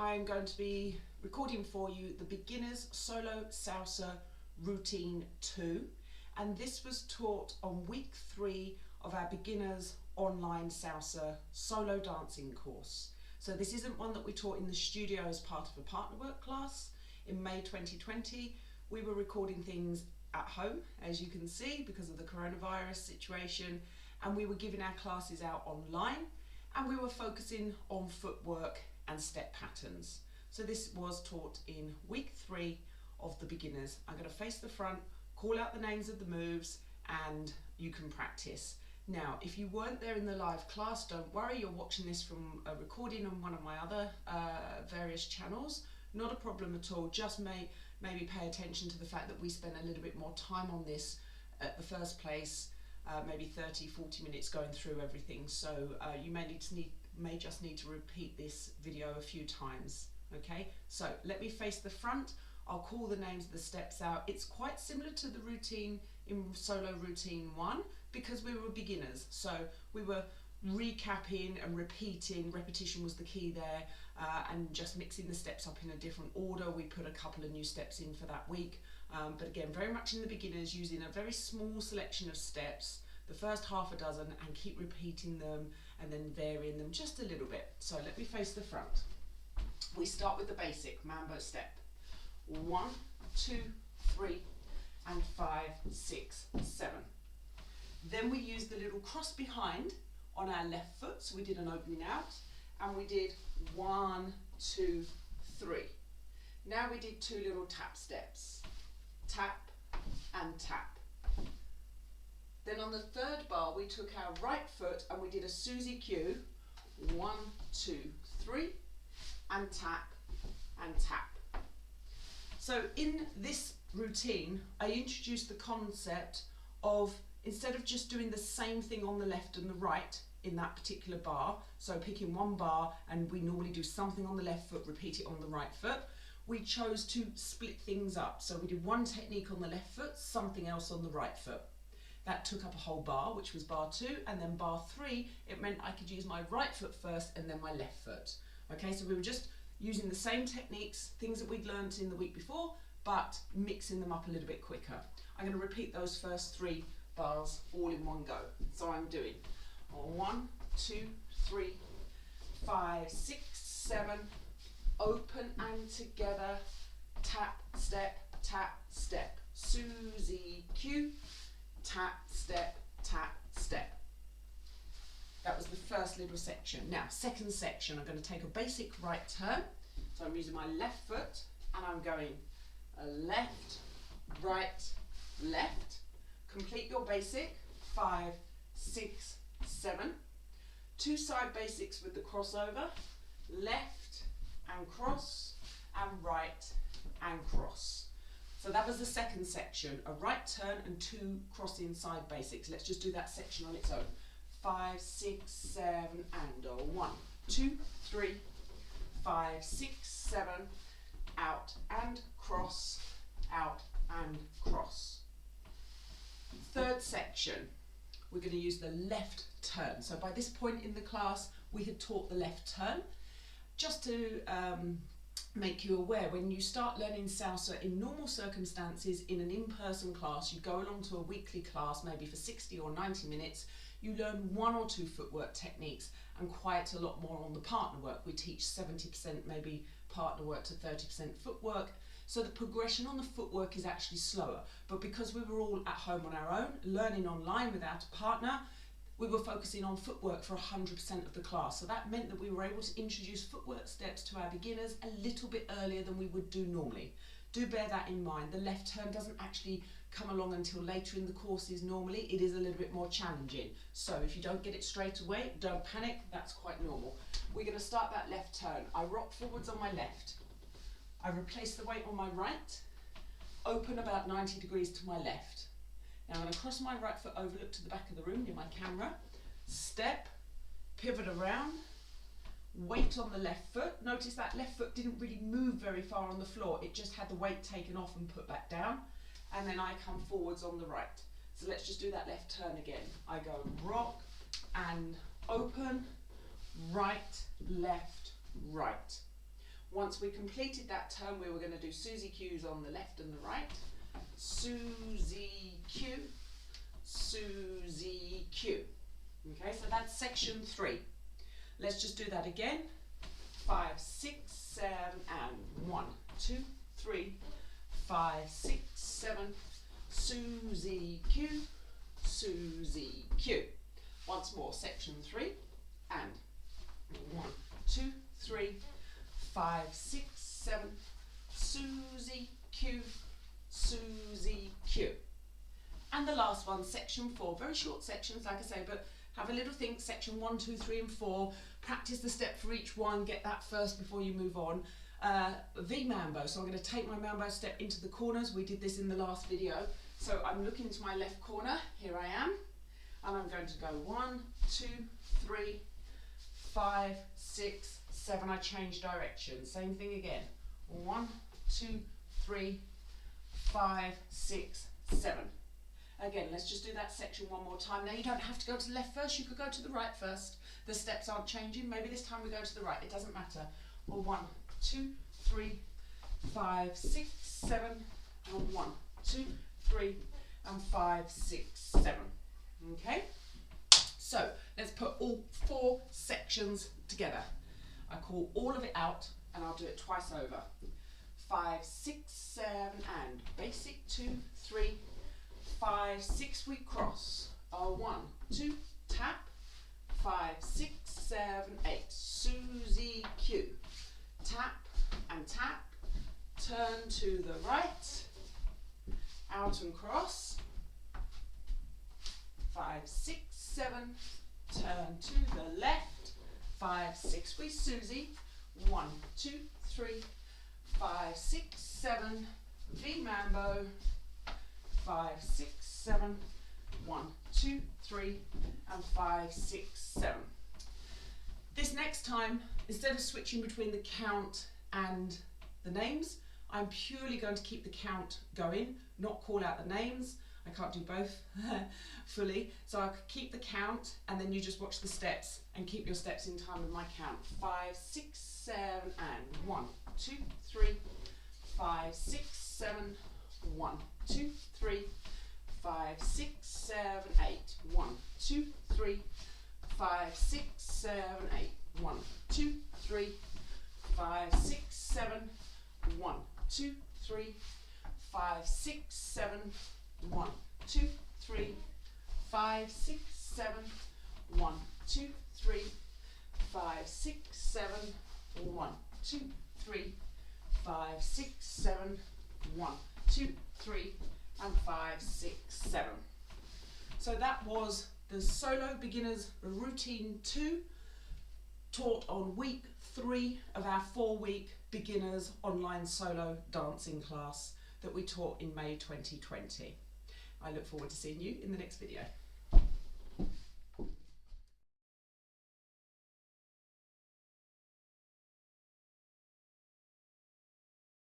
I'm going to be recording for you the Beginner's Solo Salsa Routine 2, and this was taught on week 3 of our Beginner's Online Salsa Solo Dancing course. So this isn't one that we taught in the studio as part of a partner work class. In May 2020, we were recording things at home, as you can see, because of the coronavirus situation, and we were giving our classes out online, and we were focusing on footwork and step patterns. So this was taught in week 3 of the beginners. I'm going to face the front, call out the names of the moves, and you can practice. Now, if you weren't there in the live class, don't worry, you're watching this from a recording on one of my other various channels. Not a problem at all, just maybe pay attention to the fact that we spent a little bit more time on this at the first place, maybe 30-40 minutes going through everything. So you may just need to repeat this video a few times. Okay, so let me face the front. I'll call the names of the steps out. It's quite similar to the routine in Solo Routine 1 because we were beginners. So we were recapping and repeating. Repetition was the key there, and just mixing the steps up in a different order. We put a couple of new steps in for that week, but again, very much in the beginners, using a very small selection of steps, the first half a dozen, and keep repeating them and then varying them just a little bit. So let me face the front. We start with the basic mambo step. 1, 2, 3, and 5, 6, 7. Then we used the little cross behind on our left foot, so we did an opening out, and we did 1, 2, 3. Now we did 2 little tap steps, tap and tap. Then on the third bar, we took our right foot and we did a Susie Q, 1, 2, 3, and tap and tap. So in this routine, I introduced the concept of, instead of just doing the same thing on the left and the right in that particular bar, so picking one bar and we normally do something on the left foot, repeat it on the right foot, we chose to split things up. So we did one technique on the left foot, something else on the right foot. That took up a whole bar, which was bar 2, and then bar 3, it meant I could use my right foot first and then my left foot. Okay, so we were just using the same techniques, things that we'd learned in the week before, but mixing them up a little bit quicker. I'm going to repeat those first 3 bars all in one go. So I'm doing 1, 2, 3, 5, 6, 7, open and together, tap, step, Susie Q, tap, step, That was the first little section. Now, second section, I'm going to take a basic right turn. So I'm using my left foot and I'm going left, right, left. Complete your basic, 5, 6, 7. 2 side basics with the crossover, left and cross, and right and cross. So that was the second section, a right turn and 2 crossing side basics. Let's just do that section on its own. 5, 6, 7, and 1, 2, 3, 5, 6, 7, out and cross, out and cross. Third section, we're going to use the left turn. So by this point in the class, we had taught the left turn. Just to make you aware, when you start learning salsa in normal circumstances in an in-person class, you go along to a weekly class, maybe for 60 or 90 minutes, you learn 1 or 2 footwork techniques and quite a lot more on the partner work. We teach 70% maybe partner work to 30% footwork. So the progression on the footwork is actually slower. But because we were all at home on our own, learning online without a partner, we were focusing on footwork for 100% of the class. So that meant that we were able to introduce footwork steps to our beginners a little bit earlier than we would do normally. Do bear that in mind. The left turn doesn't actually come along until later in the courses normally. It is a little bit more challenging. So if you don't get it straight away, don't panic, that's quite normal. We're going to start that left turn. I rock forwards on my left. I replace the weight on my right, open about 90 degrees to my left. Now I'm going to cross my right foot over, look to the back of the room near my camera, step, pivot around, weight on the left foot. Notice that left foot didn't really move very far on the floor, it just had the weight taken off and put back down, and then I come forwards on the right. So let's just do that left turn again. I go rock and open, right, left, right. Once we completed that turn, we were going to do Susie Q's on the left and the right. Susie Q, Susie Q. Okay, so that's section 3. Let's just do that again. 5, 6, 7, and 1, 2, 3, 5, 6, 7. Susie Q, Susie Q. Once more, section 3, and 1, 2, 3, 5, 6, 7. Susie Q, Susie Q. And the last one, section 4. Very short sections, like I say, but have a little think. Section 1, 2, 3, and 4. Practice the step for each one. Get that first before you move on. V mambo. So I'm going to take my mambo step into the corners. We did this in the last video. So I'm looking to my left corner. Here I am. And I'm going to go 1, 2, 3, 5, 6, 7. I change direction. Same thing again. 1, 2, 3, 5, 6, 7. Again, let's just do that section one more time. Now you don't have to go to the left first, you could go to the right first. The steps aren't changing. Maybe this time we go to the right, it doesn't matter. Or 1, 2, 3, 5, 6, 7, and 1, 2, 3, and 5, 6, 7. Okay? So let's put all 4 sections together. I call all of it out and I'll do it twice over. 5, 6, 7, and basic 2, 3, 5, 6, we cross. 1, 2, tap. 5, 6, 7, 8. Susie Q. Tap and tap. Turn to the right. Out and cross. 5, 6, 7. Turn to the left. 5, 6, we Susie. 1, 2, 3, 5, 6, 7. V mambo. 5, 6, 7, 1, 2, 3, and 5, 6, 7. This next time, instead of switching between the count and the names, I'm purely going to keep the count going, not call out the names. I can't do both fully, so I could keep the count and then you just watch the steps and keep your steps in time with my count. 5, 6, 7, and 1, 2, 3, 5, 6, 7, 1, 2, 3, 5, 6, 7, 8. 1, 2, 3, 5, 6, 7, 8. 1, 2, 3, 5, 6, 7. 1, 2, 3, 5, 6, 7. 1, 2, 3, 5, 6, 7. 1, 2, 3, 5, 6, 7. 1, 2, 3, 5, 6, 7. 1, 2, 3, and 5, 6, 7. So that was the Solo Beginners Routine 2, taught on week 3 of our 4-week Beginners Online Solo Dancing class that we taught in May 2020. I look forward to seeing you in the next video.